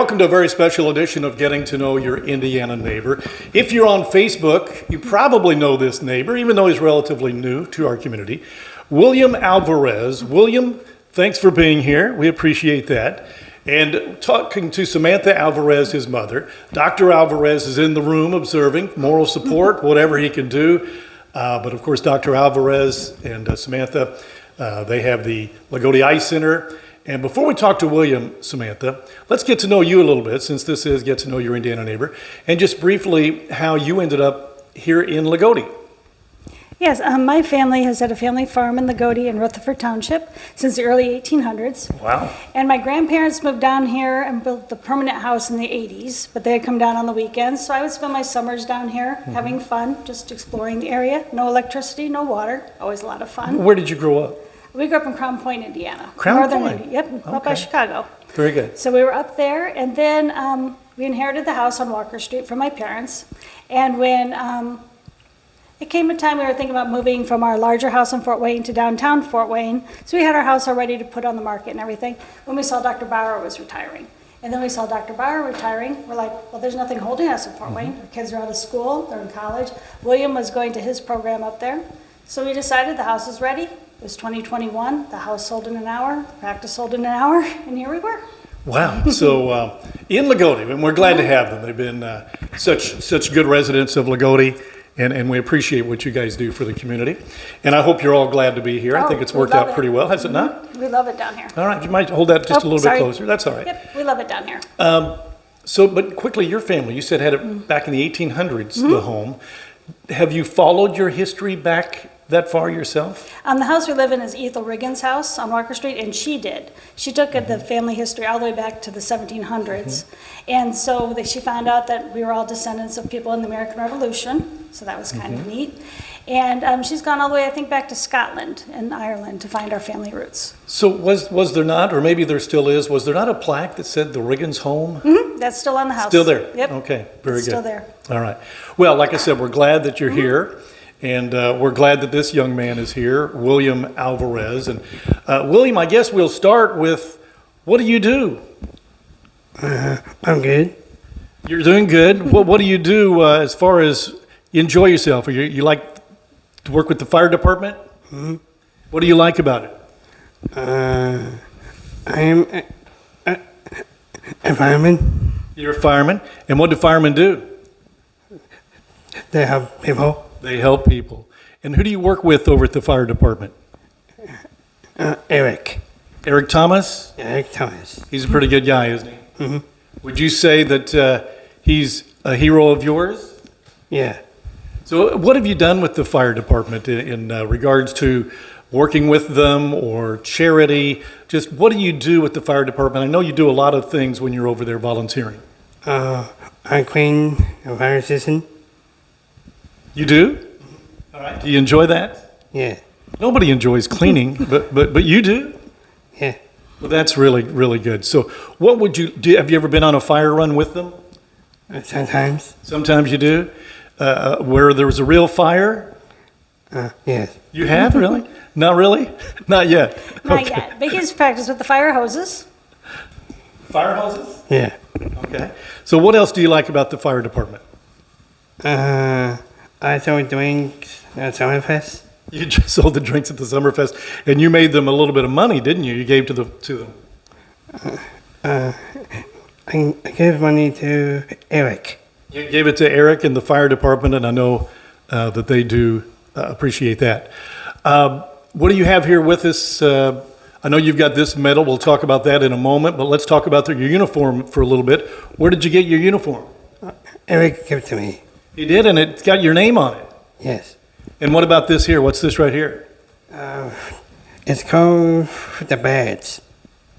welcome to a very special edition of Getting to Know Your Indiana Neighbor. If you're on Facebook, you probably know this neighbor, even though he's relatively new to our community. William Alvarez. William, thanks for being here. We appreciate that. And talking to Samantha Alvarez, his mother. Dr. Alvarez is in the room observing, moral support, whatever he can do. But of course, Dr. Alvarez and Samantha, they have the Lagro Eye Center. And before we talk to William, Samantha, let's get to know you a little bit, since this is Get to Know Your Indiana Neighbor, and just briefly how you ended up here in Lagro. Yes, my family has had a family farm in Lagro in Rutherford Township since the early 1800s. Wow. And my grandparents moved down here and built the permanent house in the 80s, but they had come down on the weekends, so I would spend my summers down here having fun, just exploring the area. No electricity, no water, always a lot of fun. Where did you grow up? We grew up in Crown Point, Indiana. Crown Northern Point? Indiana. Yep, up by Okay. Chicago. Very good. So we were up there, and then we inherited the house on Walker Street from my parents. And when it came a time we were thinking about moving from our larger house in Fort Wayne to downtown Fort Wayne, so we had our house all ready to put on the market and everything, when we saw Dr. Bauer was retiring. And then we saw Dr. Bauer retiring. We're like, well, there's nothing holding us in Fort Wayne. Our kids are out of school, they're in college. William was going to his program up there. So we decided the house is ready. It was 2021, the house sold in an hour, practice sold in an hour, and here we were. Wow. So in Lagro, and we're glad to have them. They've been such good residents of Lagro, and we appreciate what you guys do for the community. And I hope you're all glad to be here. I think it's worked out pretty well, has it not? We love it down here. All right, you might hold that just a little bit closer. That's all right. Yep, we love it down here. But quickly, your family, you said had it back in the 1800s, the home. Have you followed your history back that far yourself? The house we live in is Ethel Riggins' house on Walker Street, and she did. She took the family history all the way back to the 1700s. And so she found out that we were all descendants of people in the American Revolution, so that was kind of neat. And she's gone all the way, I think, back to Scotland and Ireland to find our family roots. So was there not, or maybe there still is, was there not a plaque that said the Riggins home? That's still on the house. Still there? Yep. Okay, very good. Still there. All right. Well, like I said, we're glad that you're here. And we're glad that this young man is here, William Alvarez. And William, I guess we'll start with, what do you do? I'm good. You're doing good. What do you do as far as you enjoy yourself? Or you like to work with the fire department? What do you like about it? I'm a fireman. You're a fireman. And what do firemen do? They help people. They help people. And who do you work with over at the fire department? Eric. Eric Thomas? Eric Thomas. He's a pretty good guy, isn't he? Would you say that he's a hero of yours? Yeah. So what have you done with the fire department in regards to working with them or charity? Just what do you do with the fire department? I know you do a lot of things when you're over there volunteering. I clean the fire station. You do? All right. Do you enjoy that? Yeah. Nobody enjoys cleaning, but you do? Yeah. Well, that's really, really good. So what would you do? Have you ever been on a fire run with them? Sometimes. Sometimes you do? Where there was a real fire? Yes. You have, really? Not really? Not yet? Not yet. Biggest practice with the fire hoses. Fire hoses? Yeah. Okay. So what else do you like about the fire department? I sold drinks at Summerfest. You just sold the drinks at the Summerfest, and you made them a little bit of money, didn't you? You gave to them. I gave money to Eric. You gave it to Eric and the fire department, and I know that they do appreciate that. What do you have here with us? I know you've got this medal. We'll talk about that in a moment, but let's talk about your uniform for a little bit. Where did you get your uniform? Eric gave it to me. He did, and it's got your name on it. Yes. And what about this here? What's this right here? It's called the badge.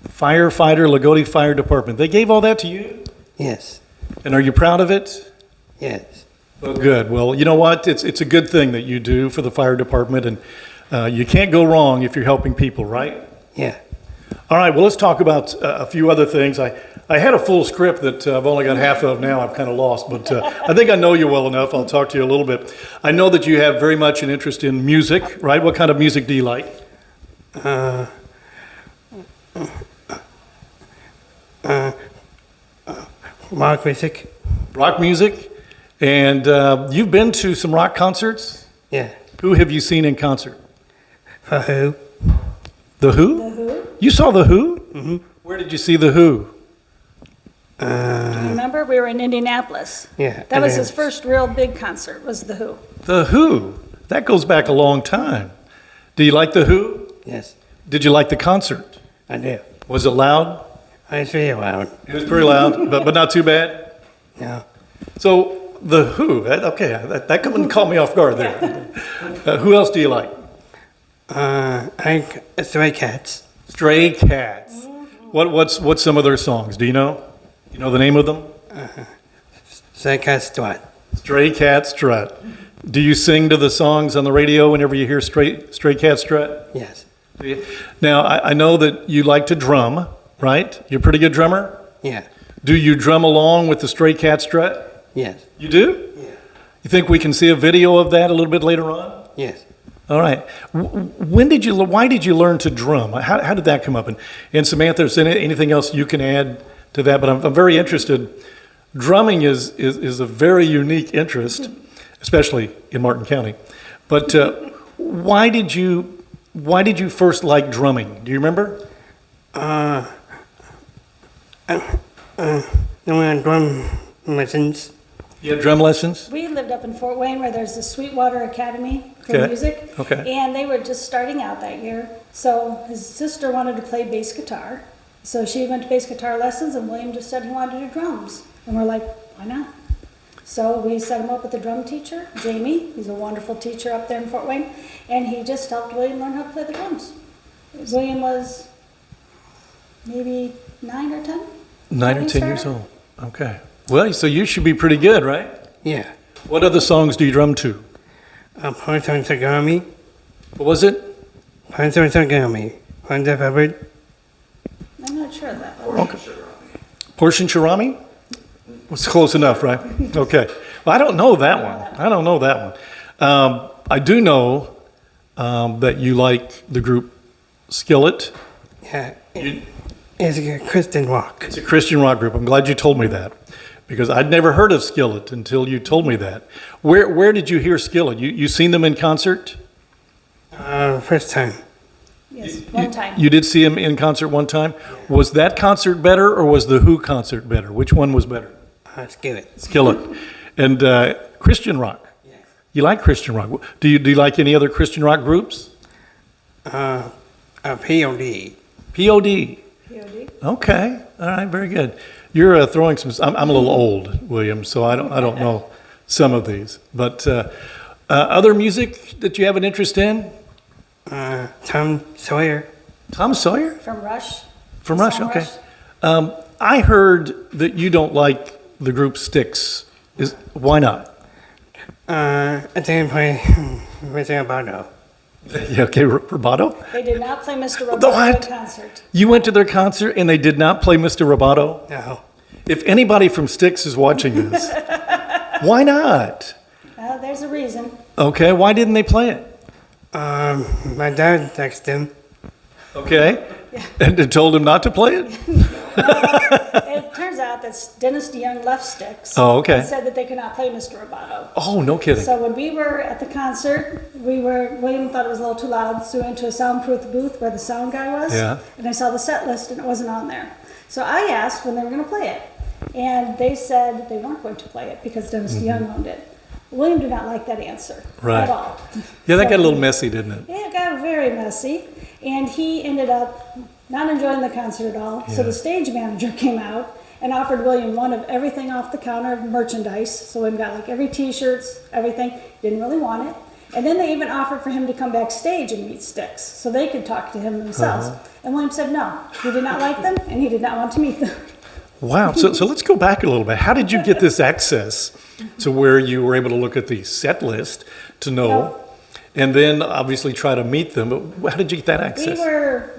Firefighter, Lagro Fire Department. They gave all that to you? Yes. And are you proud of it? Yes. Well, good. Well, you know what? It's a good thing that you do for the fire department, and you can't go wrong if you're helping people, right? Yeah. All right, well, let's talk about a few other things. I had a full script that I've only got half of now. I've kind of lost, but I think I know you well enough. I'll talk to you a little bit. I know that you have very much an interest in music, right? What kind of music do you like? rock music. Rock music. And you've been to some rock concerts? Yeah. Who have you seen in concert? For who? The Who? The Who? You saw The Who? Mm-hmm. Where did you see The Who? Do you remember? We were in Indianapolis. Yeah. That was his first real big concert, was The Who. The Who? That goes back a long time. Do you like The Who? Yes, Did you like the concert? I do. Was it loud? It's really loud. It was pretty loud, but not too bad. No. So The Who, that couldn't call me off guard there. Who else do you like? I like Stray Cats. Stray Cats. What's some of their songs? Do you know? You know the name of them? Stray Cats Strut. Stray Cat Strut. Do you sing to the songs on the radio whenever you hear Stray Cat Strut? Yes. Now, I know that you like to drum, right? You're a pretty good drummer? Yeah. Do you drum along with the Stray Cat Strut? Yes. You do? Yeah. You think we can see a video of that a little bit later on? Yes. All right. Why did you learn to drum? How did that come up? And Samantha, is there anything else you can add to that? But I'm very interested. Drumming is a very unique interest, especially in Martin County. But why did you first like drumming? Do you remember? No one drum lessons. You had drum lessons? We lived up in Fort Wayne where there's the Sweetwater Academy for Okay. music. Okay. And they were just starting out that year. So his sister wanted to play bass guitar. So she went to bass guitar lessons and William just said he wanted to do drums. And we're like, why not? So we set him up with a drum teacher, Jamie. He's a wonderful teacher up there in Fort Wayne. And he just helped William learn how to play the drums. William was maybe 9 or 10. 9 or when he 10 years started. old. Okay. Well, so you should be pretty good, right? Yeah. What other songs do you drum to? Punch on Sagami. What was it? Punch on Sagami. Punch the favorite. I'm not sure of that one. Okay. Portion Shirami? Was close enough, right? Okay. Well, I don't know that one. I do know that you like the group Skillet. Yeah. You- It's a Christian rock. It's a Christian rock group. I'm glad you told me that because I'd never heard of Skillet until you told me that. Where did you hear Skillet? You seen them in concert? First time. Yes, one time. You did see him in concert one time. Was that concert better or was the Who concert better? Which one was better? Skillet. Skillet. And Christian rock. Yes. You like Christian rock. Do you like any other Christian rock groups? POD. POD. POD. Okay. All right. Very good. You're throwing some. I'm a little old, William, so I don't know some of these. But other music that you have an interest in? Tom Sawyer. Tom Sawyer From Rush. from Song Rush. Okay. Rush. I heard that you don't like the group Styx. Why not? I didn't play Mr. Abado. Yeah, okay, Roboto. They did not play Mr. The Roboto what? at concert. You went to their concert and they did not play Mr. Roboto. No. If anybody from Styx is watching this, why not? There's a reason. Okay, why didn't they play it? My dad texted him. Okay, and told him not to play it. It turns out that Dennis DeYoung left Styx. Oh, okay. And said that they could not play Mr. Roboto. Oh, no kidding. So when we were at the concert, William thought it was a little too loud, so we went to a soundproof booth where the sound guy was. Yeah. And I saw the set list and it wasn't on there. So I asked when they were going to play it. And they said they weren't going to play it because Dennis DeYoung owned it. William did not like that answer Right. at all. Yeah, that got a So- little messy, didn't it? Yeah, it got very messy, and he ended up not enjoying the concert at all. So Yeah. the stage manager came out and offered William one of everything off the counter merchandise. So William got like every T-shirts, everything. Didn't really want it. And then they even offered for him to come backstage and meet Styx, so they could talk to him themselves. And William said no, he did not like them, and he did not want to meet them. Wow. So let's go back a little bit. How did you get this access to where you were able to look at the set list to know, and then obviously try to meet them? But how did you get that We access? were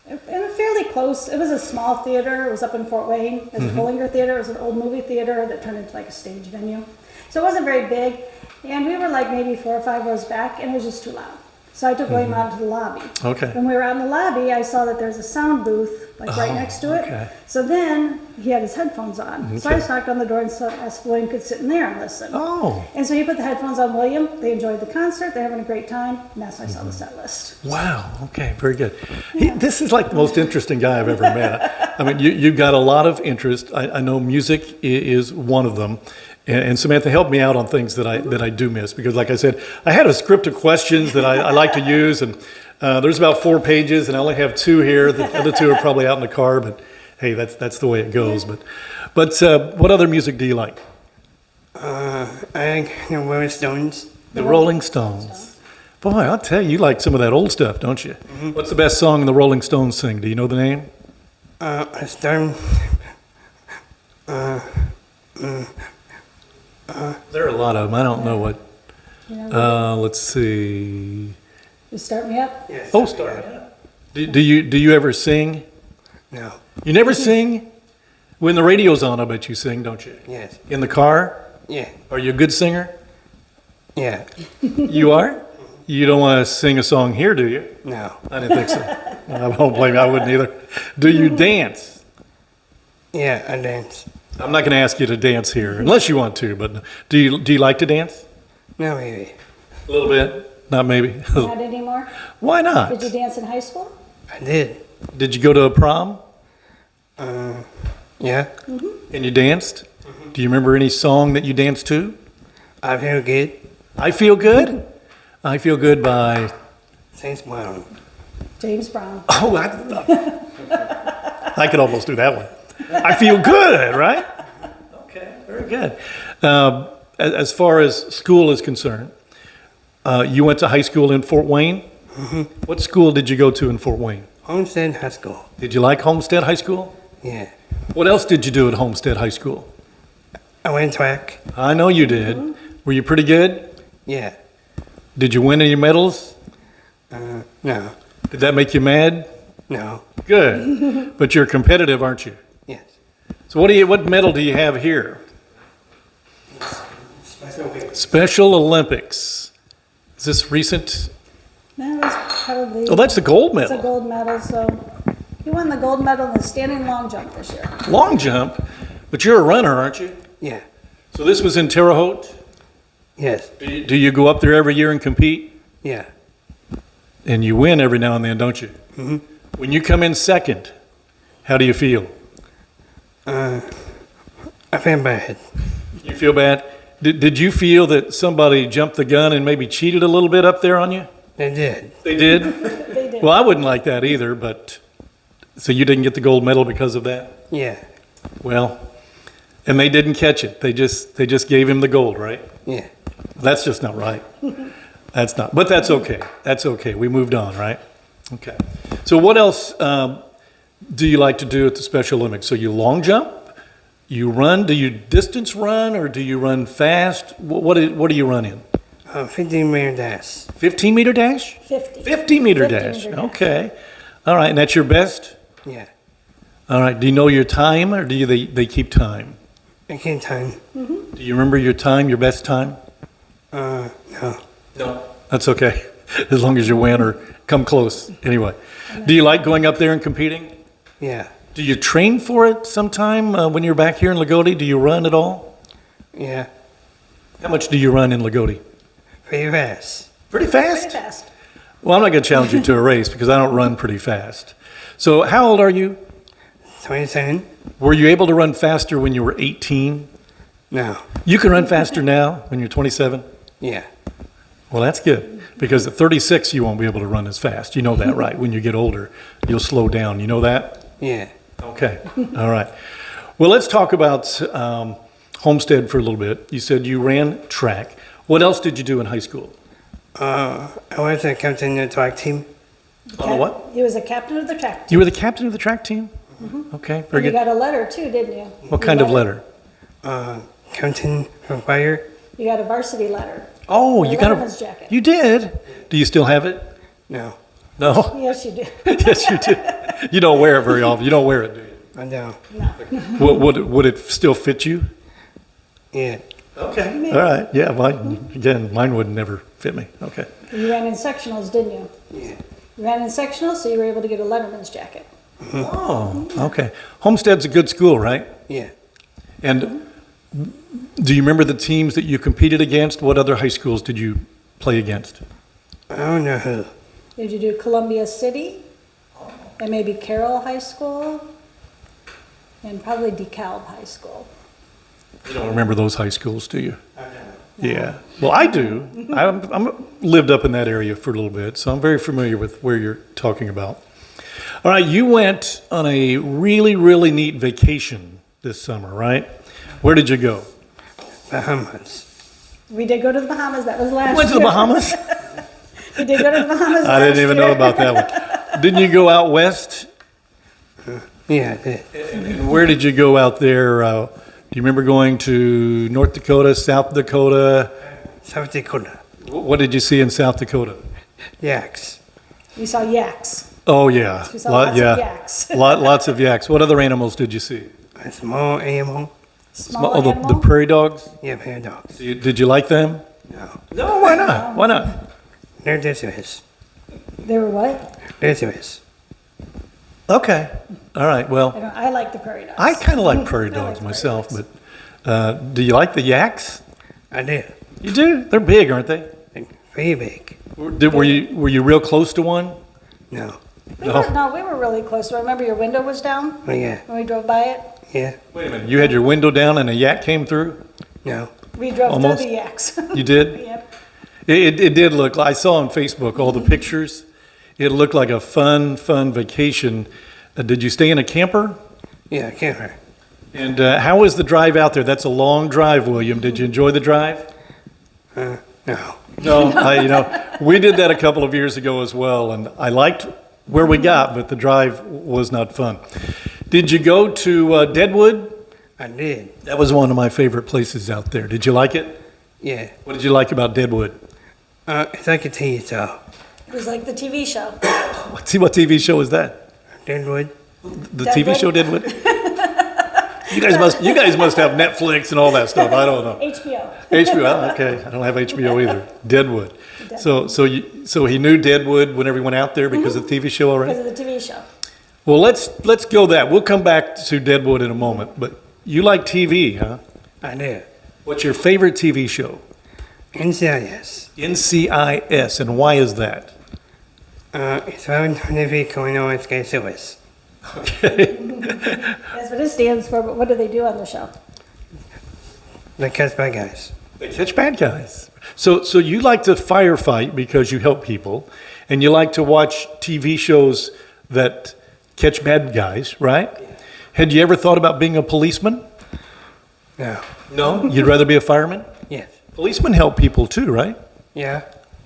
in a fairly close. It was a small theater. It was up in Fort Wayne. It was a Bollinger Theater. It was an old movie theater that turned into like a stage venue. So it wasn't very big, and we were like maybe 4 or 5 rows back, and it was just too loud. So I took William out to the lobby. Okay. When we were out in the lobby, I saw that there's a sound booth, like right next to it. okay. So then he had his headphones on. So I just knocked on the door and asked if William could sit in there and listen. Oh, And so he put the headphones on William. They enjoyed the concert. They're having a great time. And that's how I saw the set list. wow. Okay, very good. This is like the most interesting guy I've ever met. I mean, you've got a lot of interest. I know music is one of them. And Samantha helped me out on things that I do miss because, like I said, I had a script of questions that I like to use, and there's about 4 pages, and I only have 2 here. The other 2 are probably out in the car, but hey, that's the way it goes. But what other music do you like? I like the Rolling Stones. The Rolling Stones. Boy, I'll tell you, you like some of that old stuff, don't you? What's the best song the Rolling Stones sing? Do you know the name? I started. There are a lot of them. I don't know what. You know, Let's see. you start me up. Yes. Oh, Star. Do you ever sing? No. You never sing? When the radio's on, I bet you sing, don't you? Yes. In the car? Yeah. Are you a good singer? Yeah. You are? You don't want to sing a song here, do you? No. I didn't think so. I don't blame you. I wouldn't either. Do you dance? Yeah, I dance. I'm not going to ask you to dance here, unless you want to. But do you like to dance? No, maybe. A little bit, not maybe. Not anymore. Why not? Did you dance in high school? I did. Did you go to a prom Yeah. and you danced? Do you remember any song that you danced to? I feel good. I Feel Good. I Feel Good by. Thanks, Brown. James Brown. Oh, I could almost do that one. I feel good, right? Okay, very good. As far as school is concerned, you went to high school in Fort Wayne. What school did you go to in Fort Wayne? Homestead High School. Did you like Homestead High School? Yeah. What else did you do at Homestead High School? I went track. I know you did. Were you pretty good? Yeah. Did you win any medals? No. Did that make you mad? No. Good. But you're competitive, aren't you? Yes. So what medal do you have here? Special Special Olympics. Is this recent? That was probably. Oh, that's the gold It's a medal. gold medal, so he won the gold medal in the standing long jump this year. Long jump. But you're a runner, aren't you? Yeah. So this was in Terre Haute. Yes. Do you go up there every year and compete? Yeah. And you win every now and then, don't you? When you come in second, how do you feel? I feel bad. You feel bad? Did you feel that somebody jumped the gun and maybe cheated a little bit up there on you? They did. They did? They did. Well, I wouldn't like that either, but so you didn't get the gold medal because of that? Yeah. Well, and they didn't catch it. They just gave him the gold, right? Yeah. That's just not right. That's not. But that's okay. That's okay. We moved on, right? Okay. So what else do you like to do at the Special Olympics? So you long jump, you run. Do you distance run or do you run fast? What do you run in? 15-meter dash. 15-meter dash? 50. 50-meter 50 dash. meter dash. Okay. All right. And that's your best? Yeah. All right. Do you know your time or do they keep time? I can't time. Do you remember your time, your best time? No. No. That's okay. As long as you win or come close. Anyway. Do you like going up there and competing? Yeah. Do you train for it sometime when you're back here in Lagodi? Do you run at all? Yeah. How much do you run in Lagodi? Pretty fast. Pretty fast? Pretty fast. Well, I'm not going to challenge you to a race because I don't run pretty fast. So how old are you? 27? Were you able to run faster when you were 18? No. You can run faster now when you're 27? Yeah. Well, that's good because at 36 you won't be able to run as fast. You know that, right? When you get older, you'll slow down. You know that? Yeah. Okay. All right. Well, let's talk about Homestead for a little bit. You said you ran track. What else did you do in high school? I was a captain of the track team. On the what? He was a captain of the track team. You were the captain of the track team? Okay, very You good. got a letter too, didn't you? What kind of letter? Captain for fire. You got a varsity letter. Oh, Your you got letterman's a. jacket. You did. Do you still have it? No. No. Yes, you do. Yes, you do. You don't wear it very often. You don't wear it, do you? I know. Would it still fit you? Yeah. Okay, all right, yeah, mine would never fit me, okay. You ran in sectionals, didn't you? Yeah. You ran in sectionals, so you were able to get a letterman's jacket. Oh, okay. Homestead's a good school, right? Yeah. And do you remember the teams that you competed against? What other high schools did you play against? I don't know who. Did you do Columbia City? And maybe Carroll High School? And probably DeKalb High School. You don't remember those high schools, do you? Yeah. Well, I do. I'm lived up in that area for a little bit, so I'm very familiar with where you're talking about. All right, you went on a really, really neat vacation this summer, right? Where did you go? Bahamas. We did go to the Bahamas, that was last year. Went to the Bahamas? We did go to the Bahamas I didn't even know about that one. Didn't you go out west? Yeah, I did. And where did you go out there? Do you remember going to North Dakota, South Dakota? South Dakota. What did you see in South Dakota? Yaks. We saw yaks. Oh, yeah. We saw lots yeah. of yaks. Lots of yaks. What other animals did you see? A small animal. Small Oh, the animal. prairie dogs? Yeah, bear dogs. Did you like them? No. No, why not? Why not? They're deciduous. They were what? Deciduous. Okay. All right. Well, I like the prairie dogs. I kind of like prairie I like dogs prairie myself, dogs. but do you like the yaks? I do. You do? They're big, aren't they? They're very big. Were you real close to one? No. We were really close. Remember your window was down Oh, yeah. when we drove by it? Yeah. Wait a minute. You had your window down and a yak came through? No. We drove Almost. through the yaks. You did? Yep. It did look, I saw on Facebook all the pictures. It looked like a fun vacation. Did you stay in a camper? Yeah, camper. And how was the drive out there? That's a long drive, William. Did you enjoy the drive? No. No, we did that a couple of years ago as well, and I liked where we got, but the drive was not fun. Did you go to Deadwood? I did. That was one of my favorite places out there. Did you like it? Yeah. What did you like about Deadwood? It's like a TV show. It was like the TV show. What TV show is that? Deadwood. The TV show Deadwood? You guys must have Netflix and all that stuff. I don't know. HBO. HBO. Okay, I don't have HBO either. Deadwood. So he knew Deadwood whenever he went out there because of the TV show already. Because of the TV show. Well, let's go that. We'll come back to Deadwood in a moment. But you like TV, huh? I do. What's your favorite TV show? NCIS. NCIS, and why is that? It's about the criminal investigation. Okay. That's what it stands for, but what do they do on the show? The catch bad guys. They catch bad guys. So you like to firefight because you help people, and you like to watch TV shows that catch bad guys, right? Had you ever thought about being a policeman? No. No? You'd rather be a fireman? Yes. Policemen help people too, right? Yeah.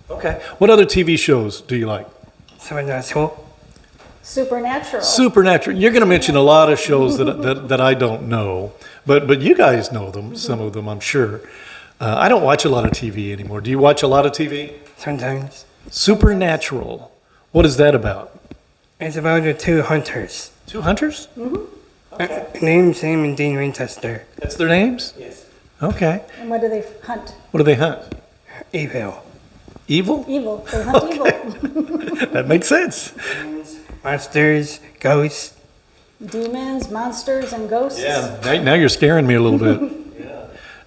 Okay. What other TV shows do you like? Supernatural. Supernatural. Supernatural. You're going to mention a lot of shows that I don't know, but you guys know them, some of them, I'm sure. I don't watch a lot of TV anymore. Do you watch a lot of TV? Sometimes. Supernatural. What is that about? It's about the two hunters. Two hunters? Named Sam and Dean Winchester. That's their names? Yes. Okay. And what do they hunt? What do they hunt? Evil. Evil? Evil. They hunt evil. That makes sense. Monsters, ghosts. Demons, monsters, and ghosts. Yeah. Now you're scaring me a little bit.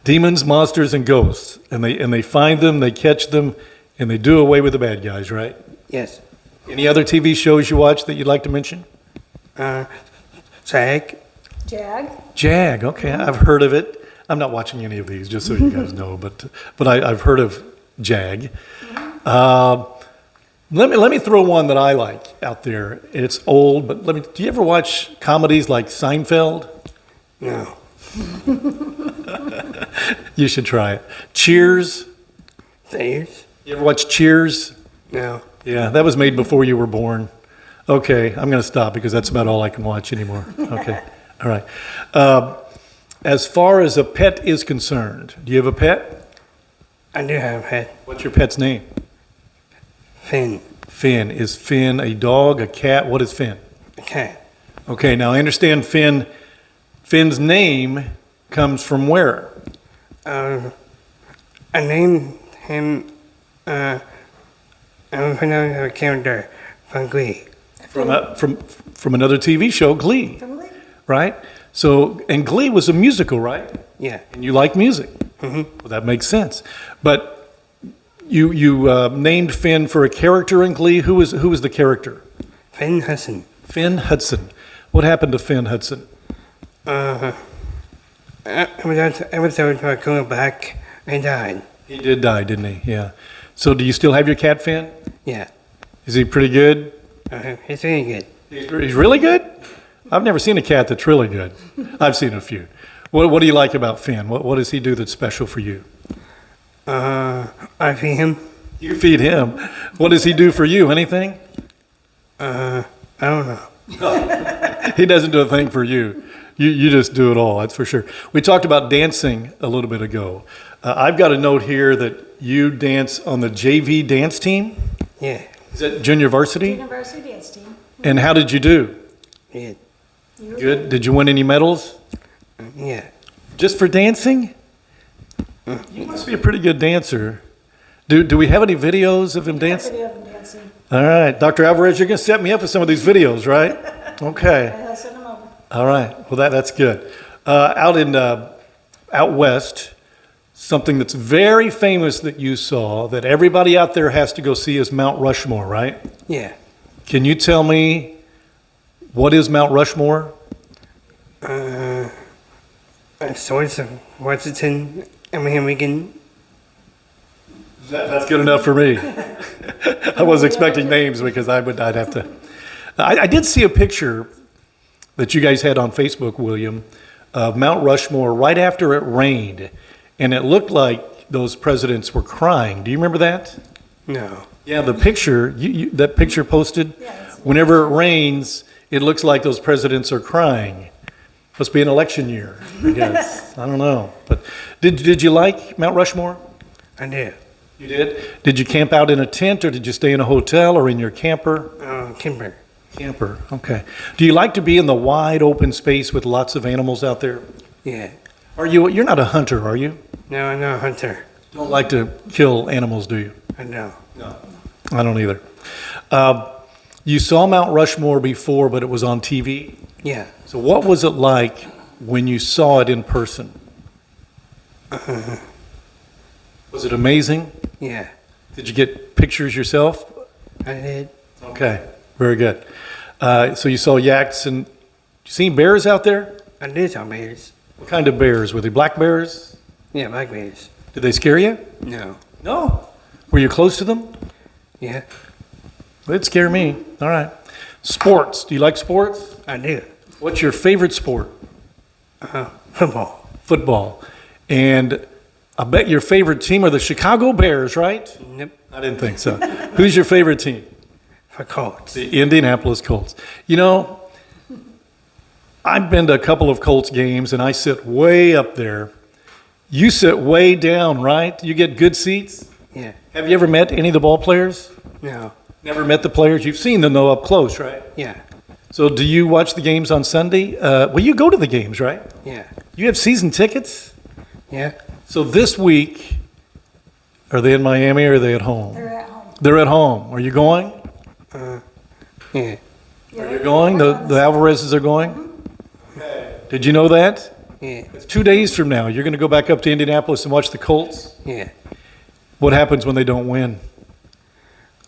Demons, monsters, and ghosts, and they find them, they catch them, and they do away with the bad guys, right? Yes. Any other TV shows you watch that you'd like to mention? Jag. Jag. Jag. Okay, I've heard of it. I'm not watching any of these, just so you guys know, but I've heard of Jag. Let me throw one that I like out there. It's old, but do you ever watch comedies like Seinfeld? No. You should try it. Cheers. Sayers. You ever watch Cheers? No. Yeah, that was made before you were born. Okay, I'm going to stop because that's about all I can watch anymore. Okay, all right. As far as a pet is concerned, do you have a pet? I do have a pet. What's your pet's name? Finn. Finn. Is Finn a dog, a cat? What is Finn? A cat. Okay, now I understand Finn's name comes from where? I named him another character from Glee. From another TV show, Glee, From Lee. right? So, and Glee was a musical, right? Yeah. And you like music. Well, that makes sense. But you named Finn for a character in Glee. Who was the character? Finn Hudson. Finn Hudson. What happened to Finn Hudson? Episode where going back and died. He did die, didn't he? Yeah. So do you still have your cat, Finn? Yeah. Is he pretty good? It's really good. He's really good? I've never seen a cat that's really good. I've seen a few. What do you like about Finn? What does he do that's special for you? I feed him. You feed him. What does he do for you? Anything? I don't know. He doesn't do a thing for you. You just do it all, that's for sure. We talked about dancing a little bit ago. I've got a note here that you dance on the JV dance team. Yeah. Is that junior varsity? University dance team. And how did you do? Good. Good. Did you win any medals? Yeah. Just for dancing? You must be a pretty good dancer. Do we have any videos of him dancing? Video of him dancing. All right. Dr. Alvarez, you're going to set me up with some of these videos, right? Okay. I'll send them over. All right. Well, that's good. Out west, something that's very famous that you saw that everybody out there has to go see is Mount Rushmore, right? Yeah. Can you tell me what is Mount Rushmore? Swords of Washington, Abraham Lincoln. That's good enough for me. I was expecting names because I'd have to. I did see a picture that you guys had on Facebook, William, of Mount Rushmore right after it rained, and it looked like those presidents were crying. Do you remember that? No. Yeah, the picture, that picture posted, whenever it rains, it looks like those presidents are crying. Must be an election year, I guess. I don't know. But did you like Mount Rushmore? I did. You did? Did you camp out in a tent, or did you stay in a hotel, or in your camper? Kimber. Camper, okay. Do you like to be in the wide open space with lots of animals out there? Yeah. You're not a hunter, are you? No, I'm not a hunter. Don't like to kill animals, do you? I know. No. I don't either. You saw Mount Rushmore before, but it was on TV. Yeah. So what was it like when you saw it in person? Was it amazing? Yeah. Did you get pictures yourself? I did. Okay, very good. So you saw yaks, and you seen bears out there? I did saw bears. What kind of bears? Were they black bears? Yeah, black bears. Did they scare you? No. No. Were you close to them? Yeah. They'd scare me. All right. Sports. Do you like sports? I do. What's your favorite sport? Football. Football. And I bet your favorite team are the Chicago Bears, right? Nope. I didn't think so. Who's your favorite team? For Colts. The Indianapolis Colts. You know, I've been to a couple of Colts games, and I sit way up there. You sit way down, right? You get good seats? Yeah. Have you ever met any of the ball players? No. Never met the players? You've seen them, though, up close, right? Yeah. So do you watch the games on Sunday? Well, you go to the games, right? Yeah. You have season tickets? Yeah. So this week, are they in Miami or are they at home? They're at home. They're at home. Are you going? Yeah. Are you going? The Alvarezes are going? Did you know that? Yeah. It's 2 days from now. You're going to go back up to Indianapolis and watch the Colts? Yeah. What happens when they don't win?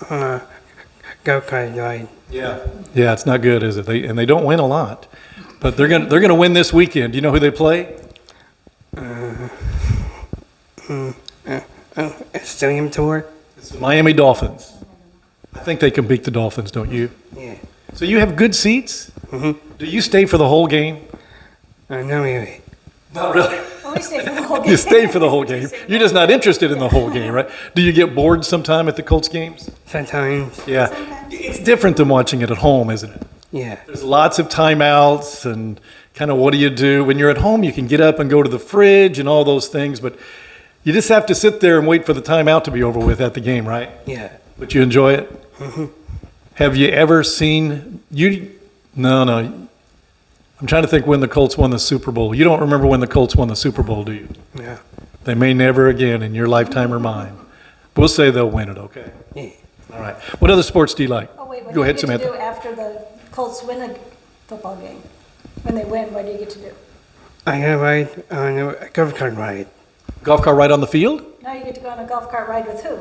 Go kart ride. Yeah. Yeah, it's not good, is it? They don't win a lot. But they're going to win this weekend. Do you know who they play? Stadium tour. It's the Miami Dolphins. I think they can beat the Dolphins, don't you? Yeah. So you have good seats? Do you stay for the whole game? No, really. Not really. Oh, we stay for the whole game. You stay for the whole game. You're just not interested in the whole game, right? Do you get bored sometime at the Colts games? Sometimes. Yeah. It's different than watching it at home, isn't it? Yeah. There's lots of timeouts and kind of what do you do? When you're at home, you can get up and go to the fridge and all those things, but you just have to sit there and wait for the timeout to be over with at the game, right? Yeah. But you enjoy it? Have you ever seen No. I'm trying to think when the Colts won the Super Bowl. You don't remember when the Colts won the Super Bowl, do you? Yeah. They may never again in your lifetime or mine. We'll say they'll win it, okay? Yeah. All right. What other sports do you like? Oh, wait, what Go do you ahead, get to Samantha. do after the Colts win a football game? When they win, what do you get to do? I got a ride on a golf cart ride. Golf cart ride on the field? Now you get to go on a golf cart ride with who?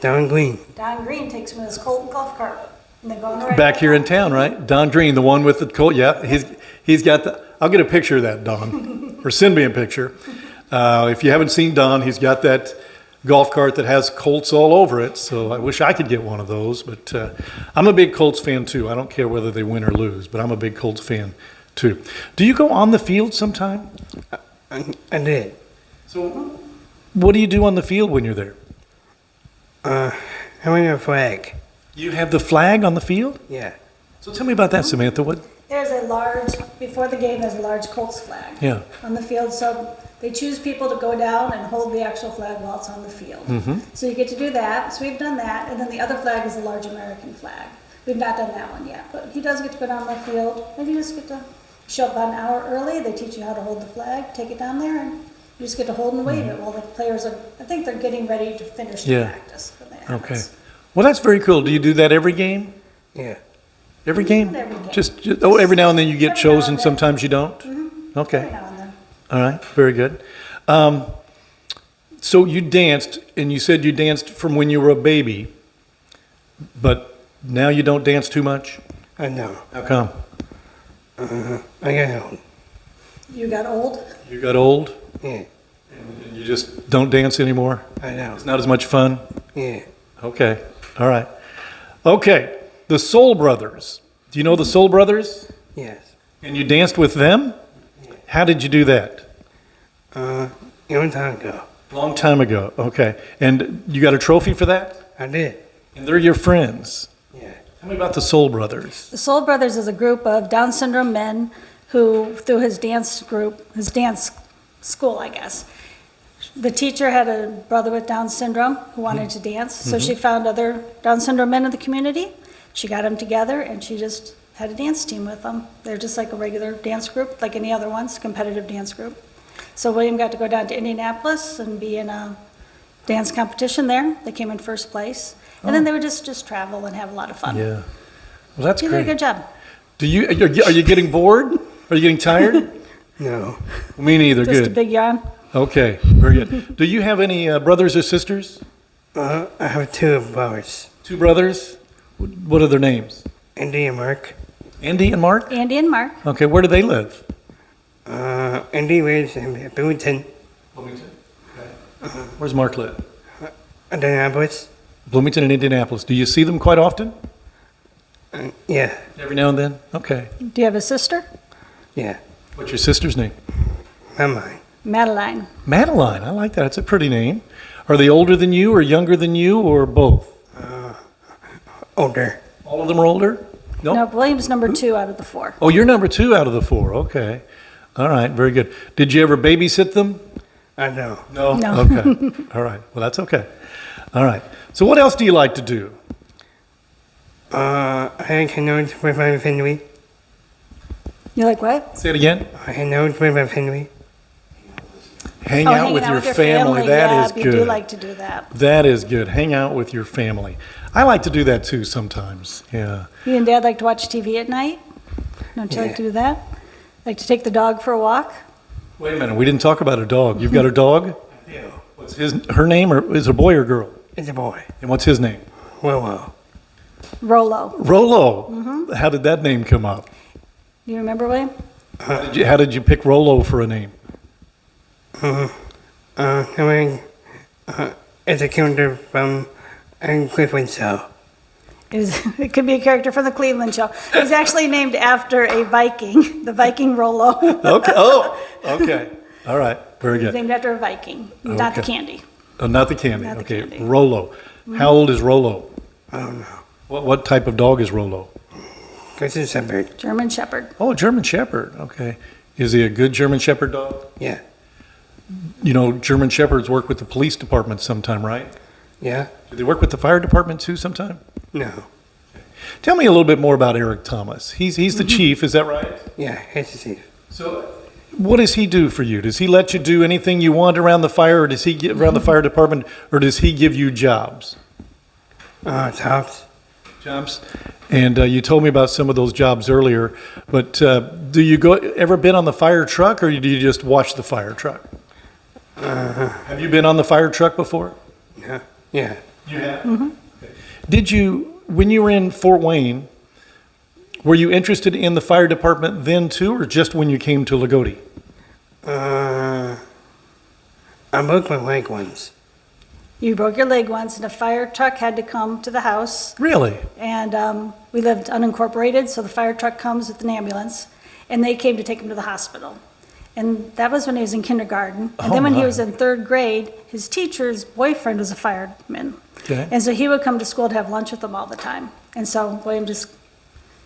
Down Green. Don Green takes me to his Colton golf cart. And they go on the ride. Back here in town, right? Don Green, the one with the coat. Yeah, he's got the. I'll get a picture of that, Don, or send me a picture. If you haven't seen Don, he's got that golf cart that has Colts all over it. So I wish I could get one of those. But I'm a big Colts fan too. I don't care whether they win or lose, but I'm a big Colts fan too. Do you go on the field sometime? I did. So what do you do on the field when you're there? Having a flag. You have the flag on the field? Yeah. So tell me about that, Samantha. What? There's a large, before the game, there's a large Colts flag. Yeah. On the field, so they choose people to go down and hold the actual flag while it's on the field. So you get to do that, so we've done that, and then the other flag is the large American flag. We've not done that one yet, but he does get to go down the field, and you just get to show up about an hour early, they teach you how to hold the flag, take it down there, and you just get to hold and wave it while the players are, I think they're getting ready to finish the Yeah. practice when that Okay. happens. Well, that's very cool. Do you do that every game? Yeah. Every game? Every game. Just every now and then you get Every now chosen. and then. Sometimes you don't. Every Okay. now and then. All right. Very good. So you danced, and you said you danced from when you were a baby, but now you don't dance too much. I know. How come? I got old. You got old? You got old, Yeah. and you just don't dance anymore. I know. It's not as much fun. Yeah. Okay. All right. Okay. The Soul Brothers. Do you know the Soul Brothers? Yes. And you danced with them? How did you do that? A long time ago. Long time ago. Okay. And you got a trophy for that? I did. And they're your friends. Yeah. Tell me about the Soul Brothers. The Soul Brothers is a group of Down syndrome men who, through his dance group, his dance school, I guess, the teacher had a brother with Down syndrome who wanted to dance, so she found other Down syndrome men in the community. She got them together, and she just had a dance team with them. They're just like a regular dance group, like any other ones, competitive dance group. So William got to go down to Indianapolis and be in a dance competition there. They came in first place. And then they would just travel and have a lot of fun. Yeah. Well, that's He did a great. good job. Do you are you getting bored? Are you getting tired? No. Me neither. Just a Good. big yawn. Okay. Very good. Do you have any brothers or sisters? I have two brothers. Two brothers. What are their names? Andy and Mark. Andy and Mark. Andy and Mark. Okay. Where do they live? Andy lives in Bloomington, Bloomington. Okay. Where's Mark live? Indianapolis. Bloomington and Indianapolis. Do you see them quite often? Yeah. Every now and then? Okay. Do you have a sister? Yeah. What's your sister's name? Not mine. Madeline. Madeline. I like that. It's a pretty name. Are they older than you or younger than you or both? Older. All of them are older? No, William's number 2 out of the 4. Oh, you're number 2 out of the 4. Okay. All right. Very good. Did you ever babysit them? I know. No. No. Okay. All right. Well, that's okay. All right. So what else do you like to do? I hang out with my family. You like what? Say it again. I hang out with my family. Hang Oh, out hanging with out your with your family. That yeah, is we good. do like to do that. That is good. Hang out with your family. I like to do that too sometimes. Yeah. You and Dad like to watch TV at night? Don't you like to do that? Like to take the dog for a walk? Wait a minute. We didn't talk about a dog. You've got a dog? Yeah. What's her name, or is it a boy or girl? It's a boy. And what's his name? Well. Rolo. Rollo. How did that name come up? You remember, William? How did you pick Rollo for a name? I mean, it's a character from Cleveland Show. It could be a character from the Cleveland show. He's actually named after a Viking, the Viking Rolo. Okay. Oh, okay. All right. Very He's good. named after a Viking, not the Okay. candy. Oh, not the candy. Not the Okay. candy. Rollo. How old is Rollo? I don't know. What type of dog is Rollo? This is a bird. German Shepherd. Oh, a German Shepherd. Okay. Is he a good German Shepherd dog? Yeah. You know, German Shepherds work with the police department sometime, right? Yeah. Do they work with the fire department too sometime? No. Tell me a little bit more about Eric Thomas. He's the chief, is that right? Yeah. It's a thief. So What does he do for you? Does he let you do anything you want around the fire, or does he get around the fire department, or does he give you jobs? Jobs. Jobs. And you told me about some of those jobs earlier, but do you ever been on the fire truck, or do you just watch the fire truck? Have you been on the fire truck before? Yeah. Yeah. You have? Mm-hmm. Did you, when you were in Fort Wayne, were you interested in the fire department then too, or just when you came to Lagodi? I broke my leg once. You broke your leg once, and a fire truck had to come to the house. Really? And we lived unincorporated, so the fire truck comes with an ambulance, and they came to take him to the hospital. And that was when he was in kindergarten. And then when he was in third grade, his teacher's boyfriend was a fireman. Okay. And so he would come to school to have lunch with them all the time. And so William just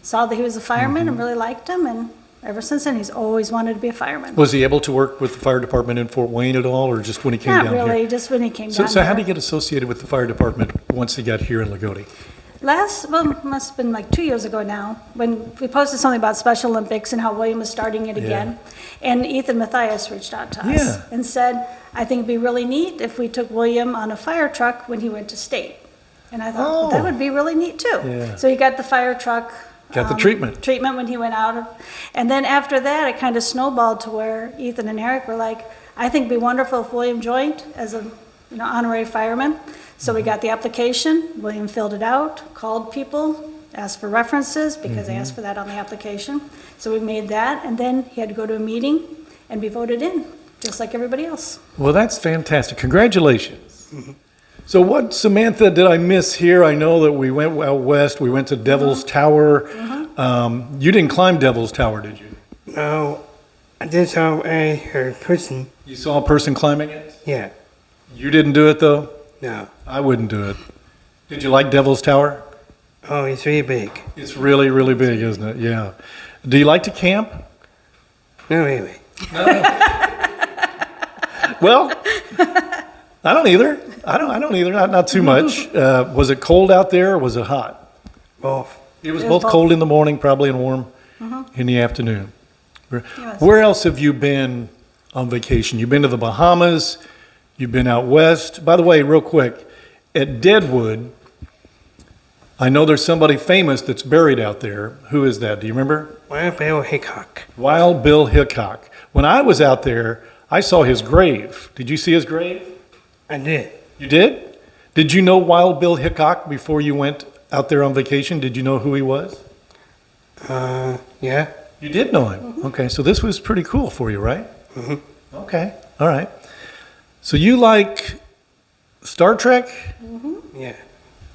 saw that he was a fireman and really liked him, and ever since then, he's always wanted to be a fireman. Was he able to work with the fire department in Fort Wayne at all, or just when he came Not down here? really, just when he came down So how here. did he get associated with the fire department once he got here in Lagodi? Must have been like 2 years ago now, when we posted something about Special Olympics and how William was starting it again. And Ethan Matthias reached out to us Yeah. and said, I think it'd be really neat if we took William on a fire truck when he went to state. And I thought, well, that Oh. would be really neat too. Yeah. So he got the fire truck. Got the treatment. Treatment when he went out. And then after that, it kind of snowballed to where Ethan and Eric were like, I think it'd be wonderful if William joined as a honorary fireman. So we got the application, William filled it out, called people, asked for references because they asked for that on the application. So we made that, and then he had to go to a meeting and be voted in, just like everybody else. Well, that's fantastic. Congratulations. So what, Samantha, did I miss here? I know that we went out west. We went to Devil's Tower. You didn't climb Devil's Tower, did you? No, I did saw a person. You saw a person climbing it? Yeah. You didn't do it, though? No. I wouldn't do it. Did you like Devil's Tower? Oh, it's really big. It's really, really big, isn't it? Yeah. Do you like to camp? No, really. Well, I don't either. I don't either. Not too much. Was it cold out there, or was it hot? Both. It was It was both both. cold in the morning, probably, and warm in the afternoon. Yes. Where else have you been on vacation? You've been to the Bahamas. You've been out west. By the way, real quick, at Deadwood, I know there's somebody famous that's buried out there. Who is that? Do you remember? Wild Bill Hickok. Wild Bill Hickok. When I was out there, I saw his grave. Did you see his grave? I did. You did? Did you know Wild Bill Hickok before you went out there on vacation? Did you know who he was? Yeah. You did know him. Okay, so this was pretty cool for you, right? Okay, all right. So you like Star Trek? Yeah.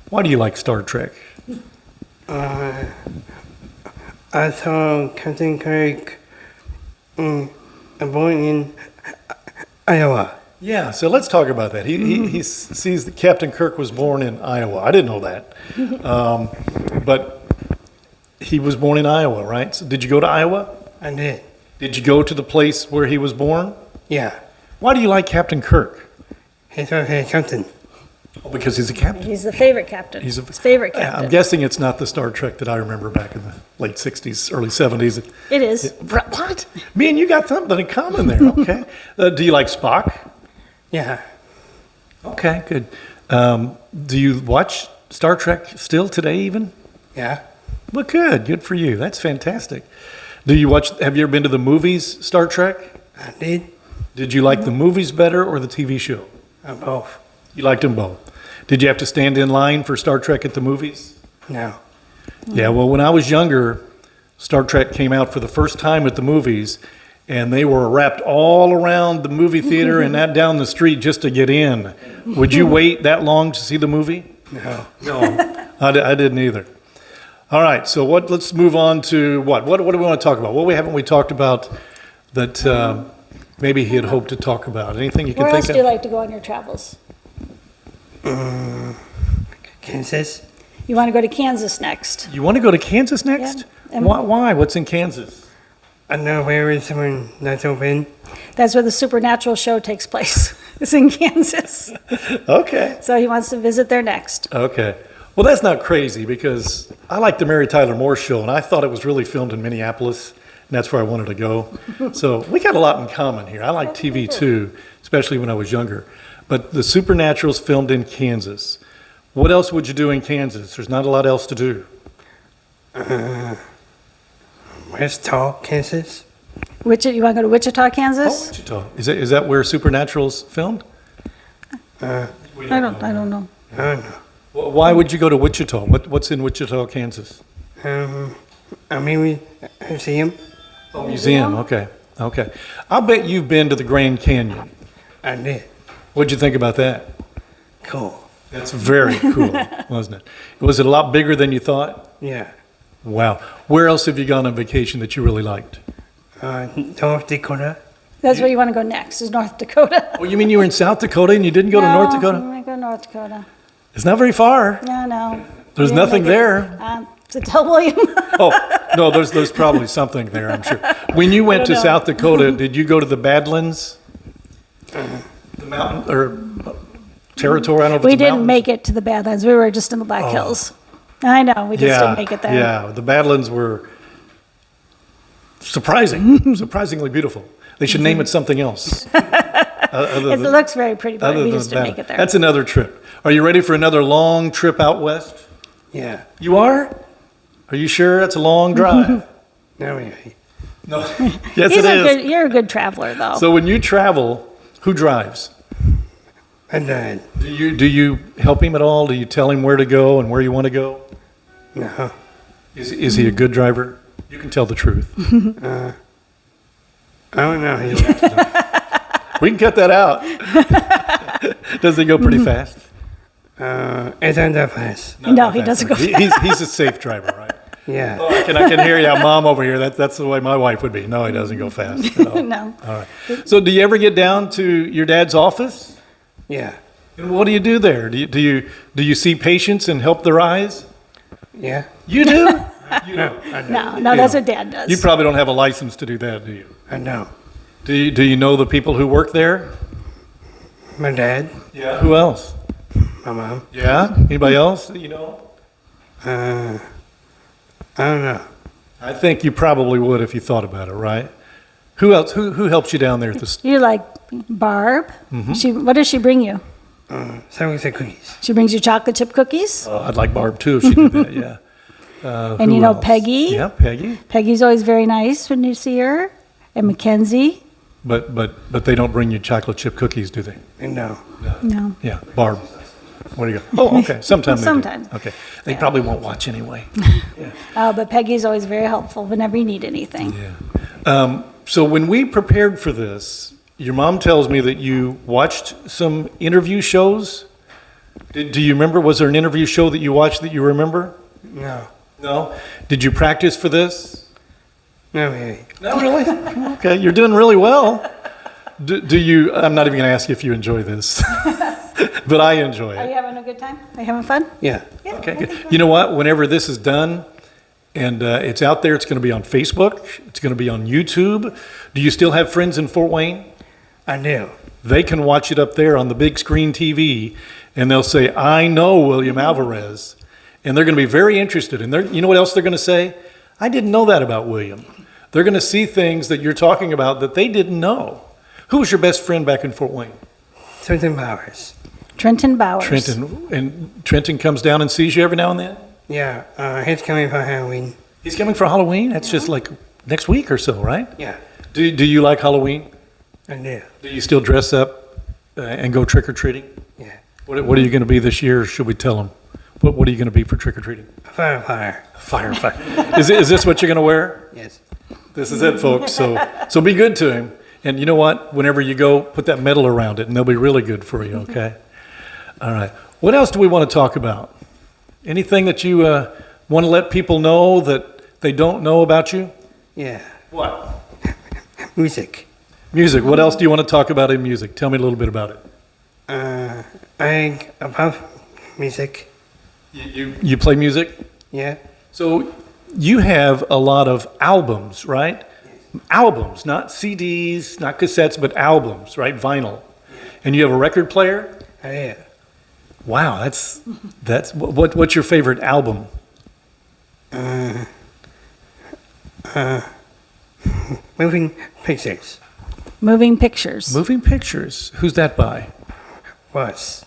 Why do you like Star Trek? I saw Captain Kirk born in Iowa. Yeah, so let's talk about that. He sees that Captain Kirk was born in Iowa. I didn't know that. But he was born in Iowa, right? So did you go to Iowa? I did. Did you go to the place where he was born? Yeah. Why do you like Captain Kirk? He's a captain. Oh, because he's a captain. He's the favorite captain. He's His favorite I'm captain. guessing it's not the Star Trek that I remember back in the late 60s, early 70s. It is. What? Me and you got something in common there. Okay. Do you like Spock? Yeah. Okay, good. Do you watch Star Trek still today even? Yeah. Well, good. Good for you. That's fantastic. Have you ever been to the movies, Star Trek? I did. Did you like the movies better or the TV show? Both. You liked them both. Did you have to stand in line for Star Trek at the movies? No. Yeah, well, when I was younger, Star Trek came out for the first time at the movies, and they were wrapped all around the movie theater and that down the street just to get in. Would you wait that long to see the movie? No. No, I didn't either. All right, so let's move on to what? What do we want to talk about? What haven't we talked about that maybe he had hoped to talk about? Anything you can Where else think do you of? like to go on your travels? Kansas. You want to go to Kansas next? You want to go to Kansas next? Yeah. And- Why? What's in Kansas? I know where is someone that's open. That's where the supernatural show takes place. It's in Kansas. Okay. So he wants to visit there next. Okay. Well, that's not crazy because I like the Mary Tyler Moore Show, and I thought it was really filmed in Minneapolis, and that's where I wanted to go. So we got a lot in common here. I like TV too, especially when I was younger. But the Supernatural's filmed in Kansas. What else would you do in Kansas? There's not a lot else to do. Wichita, Kansas. You want to go to Wichita, Kansas? Oh, Wichita. Is that where Supernatural's filmed? Uh, I don't know. I don't know. Why would you go to Wichita? What's in Wichita, Kansas? I mean, we see him. Oh, museum. Okay. I'll bet you've been to the Grand Canyon. I did. What'd you think about that? Cool. That's very cool, wasn't it? Was it a lot bigger than you thought? Yeah. Wow. Where else have you gone on vacation that you really liked? North Dakota. That's where you want to go next, is North Dakota. Oh, you mean you were in South Dakota and you didn't go to North No, Dakota? I'm going to go to North Dakota. It's not very far. Yeah, no. There's We didn't nothing make it. there. To tell William. Oh, no, there's probably something there, I'm sure. When you went to know. South Dakota, did you go to the Badlands? The mountain, or territory? I don't know if it's We a didn't mountain. make it to the Badlands. We were just in the Black Hills. I know, we just didn't make it there. Yeah, the Badlands were surprisingly beautiful. They should name it something else. It looks very pretty, but we just didn't make it there. That's another trip. Are you ready for another long trip out west? Yeah. You are? Are you sure? That's a long drive. No, really. No. Yes, it is. You're a good traveler, though. So when you travel, who drives? My dad. Do you help him at all? Do you tell him where to go and where you want to go? No. Is he a good driver? You can tell the truth. I don't know. We can cut that out. Does he go pretty fast? It's on the fast. No, he doesn't go fast. He's a safe driver, right? Yeah. Oh, I can hear you, Mom, over here. That's the way my wife would be. No, he doesn't go fast at all. No. All right. So do you ever get down to your dad's office? Yeah. And what do you do there? Do you see patients and help their eyes? Yeah. You do? No, I know. No, that's what Dad does. You probably don't have a license to do that, do you? I know. Do you know the people who work there? My dad. Yeah. Who else? My mom. Yeah. Anybody else that you know? I don't know. I think you probably would if you thought about it, right? Who else? Who helps you down there at the? You like Barb? Mm-hmm. What does she bring you? So we say cookies. She brings you chocolate chip cookies. Oh, I'd like Barb too if she did that. Yeah. And Who you know else? Peggy? Yeah, Peggy. Peggy's always very nice when you see her. And Mackenzie? But they don't bring you chocolate chip cookies, do they? No. No. Yeah, Barb. Where do you go? Oh, okay. Sometimes. They do. Sometimes. Okay. They probably won't watch anyway. But Peggy's always very helpful whenever you need anything. Yeah. So when we prepared for this, your mom tells me that you watched some interview shows. Do you remember? Was there an interview show that you watched that you remember? No. No. Did you practice for this? No, really. Not really. Okay, you're doing really well. Do you? I'm not even going to ask you if you enjoy this, but I enjoy Are it. you having a good time? Are you having fun? Yeah. Okay, good. You know what? Whenever this is done and it's out there, it's going to be on Facebook. It's going to be on YouTube. Do you still have friends in Fort Wayne? I do. They can watch it up there on the big screen TV, and they'll say, "I know William Alvarez," and they're going to be very interested. And you know what else they're going to say? I didn't know that about William. They're going to see things that you're talking about that they didn't know. Who was your best friend back in Fort Wayne? Trenton Bowers. Trenton Bowers. Trenton. And Trenton comes down and sees you every now and then? Yeah. He's coming for Halloween. He's coming for Halloween? That's just like next week or so, right? Yeah. Do you like Halloween? I do. Do you still dress up and go trick-or-treating? Yeah. What are you going to be this year, or should we tell them? What are you going to be for trick-or-treating? Firefighter. Firefighter. Is this what you're going to wear? Yes. This is it, folks. So be good to him. And you know what? Whenever you go, put that medal around it, and they'll be really good for you, okay? All right. What else do we want to talk about? Anything that you want to let people know that they don't know about you? Yeah. What? Music. Music. What else do you want to talk about in music? Tell me a little bit about it. I love music. You play music? Yeah. So you have a lot of albums, right? Albums, not CDs, not cassettes, but albums, right? Vinyl. And you have a record player? Yeah. Wow, that's what's your favorite album? moving pictures. Moving pictures. Moving pictures. Who's that by? Was.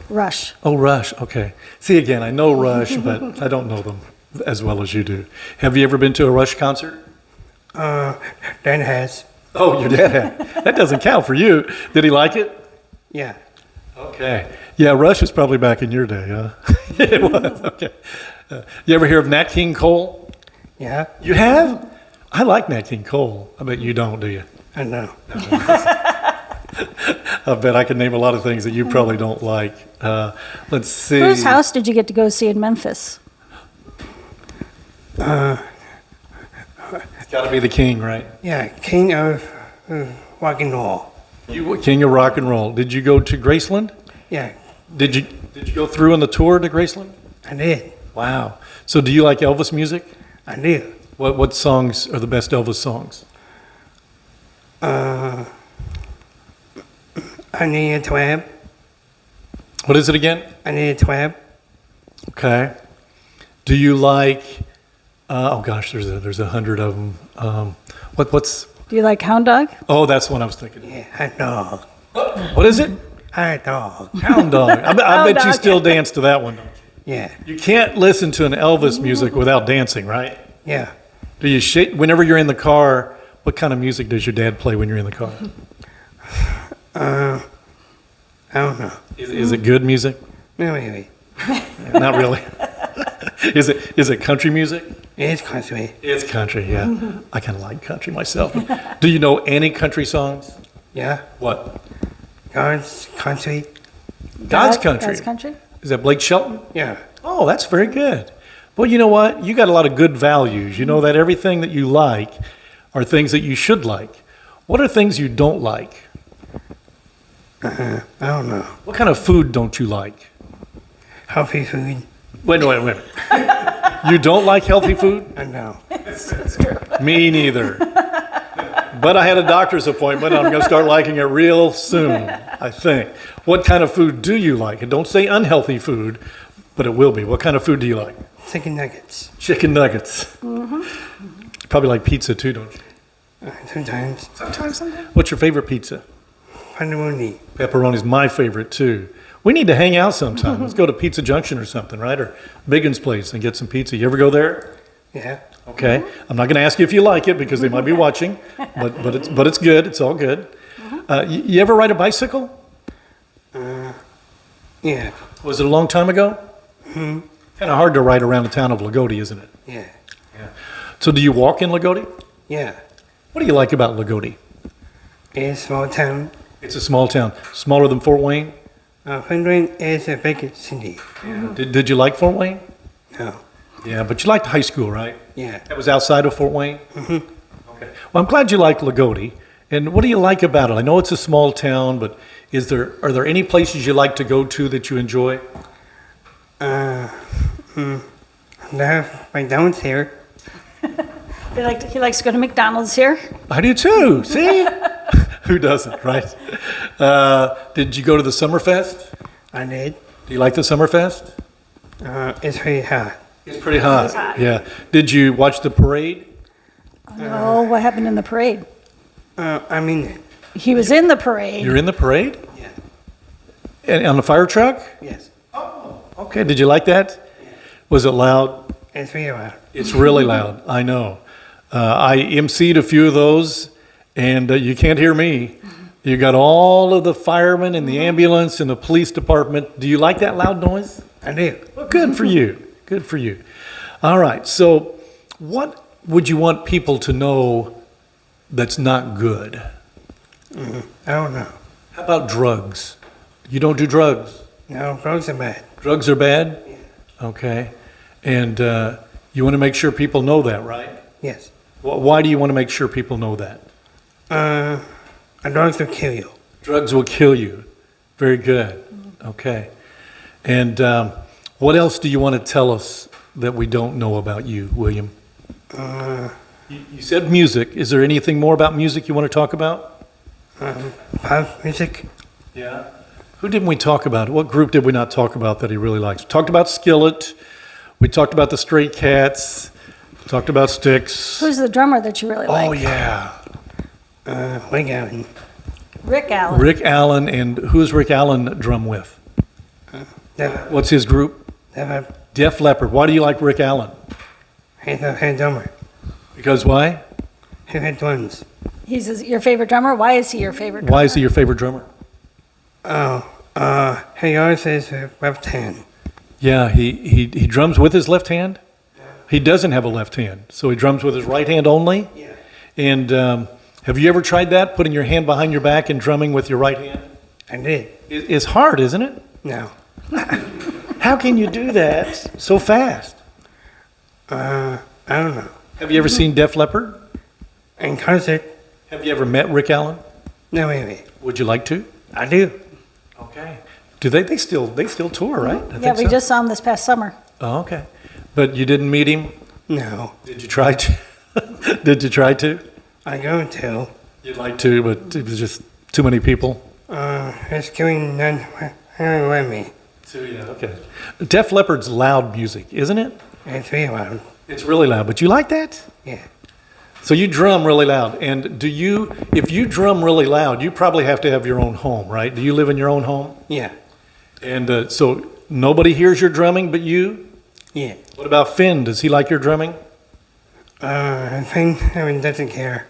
Rush. Oh, Rush. Okay. See, again, I know Rush, but I don't know them as well as you do. Have you ever been to a Rush concert? Dan has. Oh, your dad had. That doesn't count for you. Did he like it? Yeah. Okay. Yeah, Rush was probably back in your day, huh? It was. Okay. You ever hear of Nat King Cole? Yeah. You have? I like Nat King Cole. I bet you don't, do you? I know. I bet I can name a lot of things that you probably don't like. Let's see. Whose house did you get to go see in Memphis? It's got to be the king, right? Yeah. King of rock and roll. You were king of rock and roll. Did you go to Graceland? Yeah. Did you go through on the tour to Graceland? I did. Wow. So do you like Elvis music? I do. What songs are the best Elvis songs? I need a twab. What is it again? I need a twab. Okay. Do you like? Oh gosh, there's 100 of them. What's? Do you like Hound Dog? Oh, that's what I was thinking. Yeah. Hot dog. What is it? Hot dog. Hound Dog. I bet you Dog. still dance to that one. Don't you? Yeah. You can't listen to an Elvis music without dancing, right? Yeah. Do you shake whenever you're in the car? What kind of music does your dad play when you're in the car? I don't know. Is it good music? No, maybe. Not really. Is it country music? It's country. It's country, yeah. I kind of like country myself. Do you know any country songs? Yeah. What? God's country. God's Country. God's Country? Is that Blake Shelton? Yeah. Oh, that's very good. Well, you know what? You got a lot of good values. You know that everything that you like are things that you should like. What are things you don't like? I don't know. What kind of food don't you like? Healthy food. Wait. You don't like healthy food? I know. Me neither. But I had a doctor's appointment. I'm going to start liking it real soon, I think. What kind of food do you like? And don't say unhealthy food, but it will be. What kind of food do you like? Chicken nuggets. Chicken nuggets. You probably like pizza too, don't you? Sometimes. Sometimes. What's your favorite pizza? Pepperoni. Pepperoni's my favorite too. We need to hang out sometime. Let's go to Pizza Junction or something, right? Or Biggin's place and get some pizza. You ever go there? Yeah. Okay. I'm not going to ask you if you like it because they might be watching, but it's good. It's all good. You ever ride a bicycle? Yeah. Was it a long time ago? Kind of hard to ride around the town of Lagodi, isn't it? Yeah. So do you walk in Lagodi? Yeah. What do you like about Lagodi? It's a small town. It's a small town, smaller than Fort Wayne. Fort Wayne is a big city. Did you like Fort Wayne? No. Yeah, but you liked high school, right? Yeah. That was outside of Fort Wayne? Okay. Well, I'm glad you liked Lagodi. And what do you like about it? I know it's a small town, but are there any places you like to go to that you enjoy? They have McDonald's here. He likes to go to McDonald's here. I do too. See? Who doesn't, right? Did you go to the Summerfest? I did. Do you like the Summerfest? It's pretty hot. It's pretty hot. It's hot. Yeah. Did you watch the parade? No, what happened in the parade? I mean, He was in the parade. You're in the parade? yeah. And on the fire truck? Yes. Okay. Did you like that? Was it loud? It's really loud. It's really loud. I know. I emceed a few of those, and you can't hear me. You got all of the firemen and the ambulance and the police department. Do you like that loud noise? I do. Well, good for you. Good for you. All right. So, what would you want people to know that's not good? I don't know. How about drugs? You don't do drugs. No, drugs are bad. Drugs are bad? Okay. And you want to make sure people know that, right? Yes. Why do you want to make sure people know that? Drugs will kill you. Drugs will kill you. Very good. Okay. And what else do you want to tell us that we don't know about you, William? You said music. Is there anything more about music you want to talk about? Pop music. Yeah. Who didn't we talk about? What group did we not talk about that he really likes? We talked about Skillet. We talked about the Stray Cats. Talked about sticks. Who's the drummer that you really like? Oh, yeah. Wing Allen. Rick Allen. Rick Allen. And who's Rick Allen drum with? What's his group? Def Leppard. Why do you like Rick Allen? He's a head drummer. Because why? He had drums. Your favorite drummer? Why is he your favorite drummer? Why is he your favorite drummer? He always says left hand. Yeah, he drums with his left hand? He doesn't have a left hand, so he drums with his right hand only? Yeah. And have you ever tried that, putting your hand behind your back and drumming with your right hand? I did. It's hard, isn't it? No. How can you do that so fast? I don't know. Have you ever seen Def Leppard? In concert? Have you ever met Rick Allen? No, maybe. Would you like to? I do. Okay. Do they still tour, right? I Yeah, think we so. just saw him this past summer. Oh, okay. But you didn't meet him? No. Did you try to? Did you try to? I go to. You'd like to, but it was just too many people. It's going none with me. So yeah, okay. Def Leppard's loud music, isn't it? It's really loud. It's really loud, but you like that? Yeah. So you drum really loud, and if you drum really loud, you probably have to have your own home, right? Do you live in your own home? Yeah. And so nobody hears your drumming but you? Yeah. What about Finn? Does he like your drumming? I think Evan doesn't care.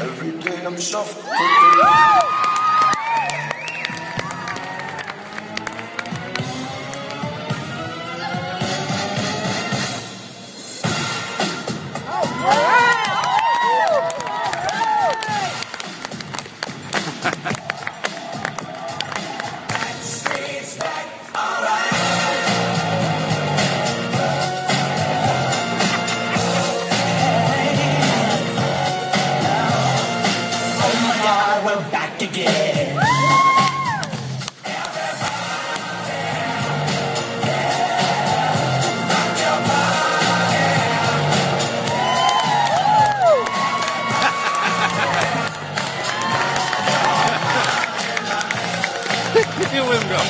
Every day I'm shuffling. We're back again. You let him go.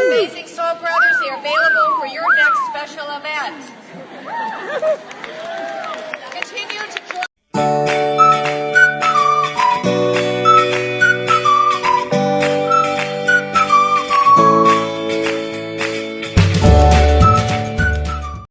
Amazing Soul Brothers, they are available for your next special event.